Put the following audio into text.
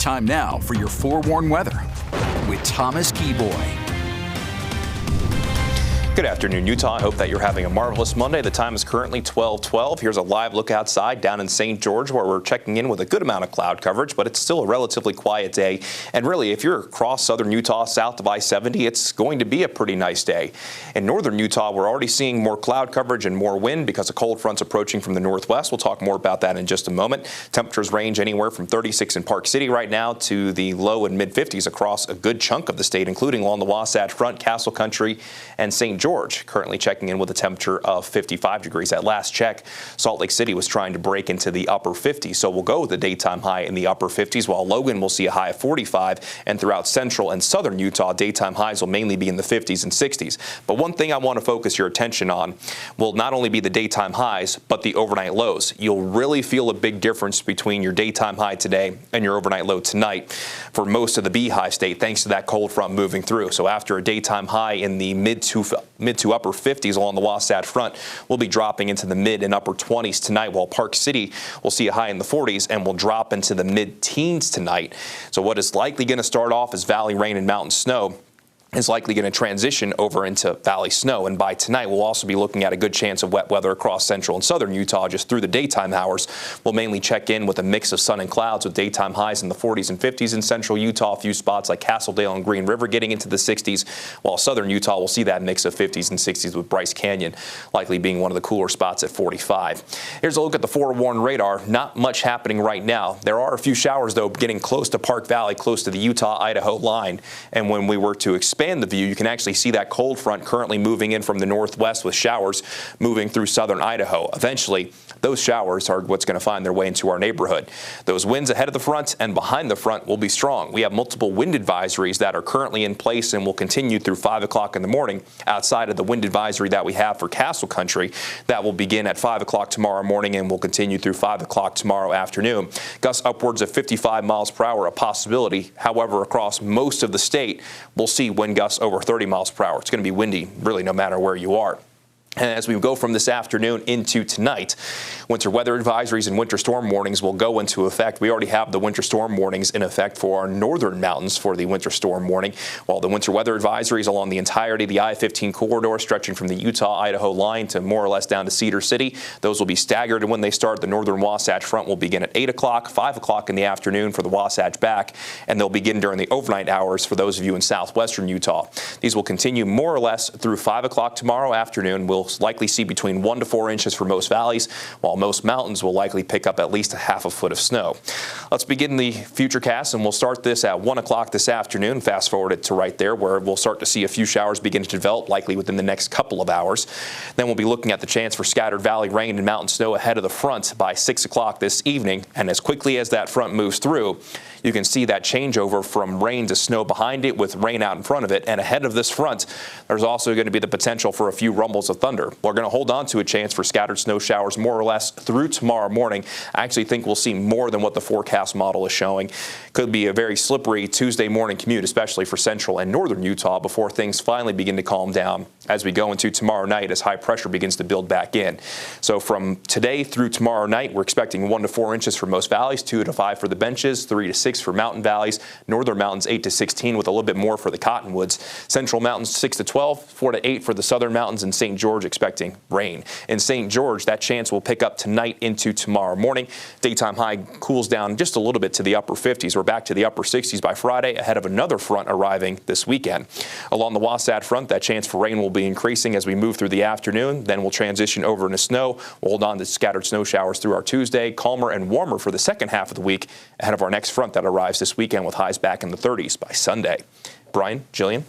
Time now for your forewarned weather with Thomas Keyboy. Good afternoon, Utah. I hope that you're having a marvelous Monday. The time is currently 12:12. Here's a live look outside down in St. George, where we're checking in with a good amount of cloud coverage, but it's still a relatively quiet day. And really, if you're across southern Utah, south of I-70, it's going to be a pretty nice day. In northern Utah, we're already seeing more cloud coverage and more wind because of cold fronts approaching from the northwest. We'll talk more about that in just a moment. Temperatures range anywhere from 36 in Park City right now to the low and mid-50s across a good chunk of the state, including along the Wasatch Front, Castle Country, and St. George. Currently checking in with a temperature of 55 degrees. At last check, Salt Lake City was trying to break into the upper 50s, so we'll go with the daytime high in the upper 50s, while Logan will see a high of 45, and throughout central and southern Utah, daytime highs will mainly be in the 50s and 60s. But one thing I want to focus your attention on will not only be the daytime highs, but the overnight lows. You'll really feel a big difference between your daytime high today and your overnight low tonight for most of the Beehive State, thanks to that cold front moving through. So after a daytime high in the mid to upper 50s along the Wasatch Front, we'll be dropping into the mid and upper 20s tonight, while Park City will see a high in the 40s and will drop into the mid-teens tonight. So what is likely going to start off as valley rain and mountain snow is likely going to transition over into valley snow. And by tonight, we'll also be looking at a good chance of wet weather across central and southern Utah just through the daytime hours. We'll mainly check in with a mix of sun and clouds with daytime highs in the 40s and 50s in central Utah. A few spots like Castledale and Green River getting into the 60s, while southern Utah will see that mix of 50s and 60s with Bryce Canyon likely being one of the cooler spots at 45. Here's a look at the forewarned radar. Not much happening right now. There are a few showers, though, getting close to Park Valley, close to the Utah-Idaho line. And when we were to expand the view, you can actually see that cold front currently moving in from the northwest with showers moving through southern Idaho. Eventually, those showers are what's going to find their way into our neighborhood. Those winds ahead of the front and behind the front will be strong. We have multiple wind advisories that are currently in place and will continue through 5 o'clock in the morning outside of the wind advisory that we have for Castle Country. That will begin at 5 o'clock tomorrow morning and will continue through 5 o'clock tomorrow afternoon. Gusts upwards of 55 miles per hour a possibility. However, across most of the state, we'll see wind gusts over 30 miles per hour. It's going to be windy really no matter where you are. And as we go from this afternoon into tonight, winter weather advisories and winter storm warnings will go into effect. We already have the winter storm warnings in effect for our northern mountains for the winter storm warning, while the winter weather advisories along the entirety of the I-15 corridor stretching from the Utah-Idaho line to more or less down to Cedar City. Those will be staggered, and when they start, the northern Wasatch Front will begin at 8 o'clock, 5 o'clock in the afternoon for the Wasatch back, and they'll begin during the overnight hours for those of you in southwestern Utah. These will continue more or less through 5 o'clock tomorrow afternoon. We'll likely see between 1 to 4 inches for most valleys, while most mountains will likely pick up at least a half a foot of snow. Let's begin the futurecast, and we'll start this at 1 o'clock this afternoon. Fast forward it to right there, where we'll start to see a few showers begin to develop, likely within the next couple of hours. Then we'll be looking at the chance for scattered valley rain and mountain snow ahead of the front by 6 o'clock this evening. And as quickly as that front moves through, you can see that changeover from rain to snow behind it with rain out in front of it. And ahead of this front, there's also going to be the potential for a few rumbles of thunder. We're going to hold on to a chance for scattered snow showers more or less through tomorrow morning. I actually think we'll see more than what the forecast model is showing. Could be a very slippery Tuesday morning commute, especially for central and northern Utah, before things finally begin to calm down as we go into tomorrow night as high pressure begins to build back in. So from today through tomorrow night, we're expecting 1 to 4 inches for most valleys, 2 to 5 for the benches, 3 to 6 for mountain valleys, northern mountains 8 to 16 with a little bit more for the cottonwoods, central mountains 6 to 12, 4 to 8 for the southern mountains, and St. George expecting rain. In St. George, that chance will pick up tonight into tomorrow morning. Daytime high cools down just a little bit to the upper 50s. We're back to the upper 60s by Friday ahead of another front arriving this weekend. Along the Wasatch Front, that chance for rain will be increasing as we move through the afternoon. Then we'll transition over into snow. We'll hold on to scattered snow showers through our Tuesday, calmer and warmer for the second half of the week ahead of our next front that arrives this weekend with highs back in the 30s by Sunday. Brian, Jillian.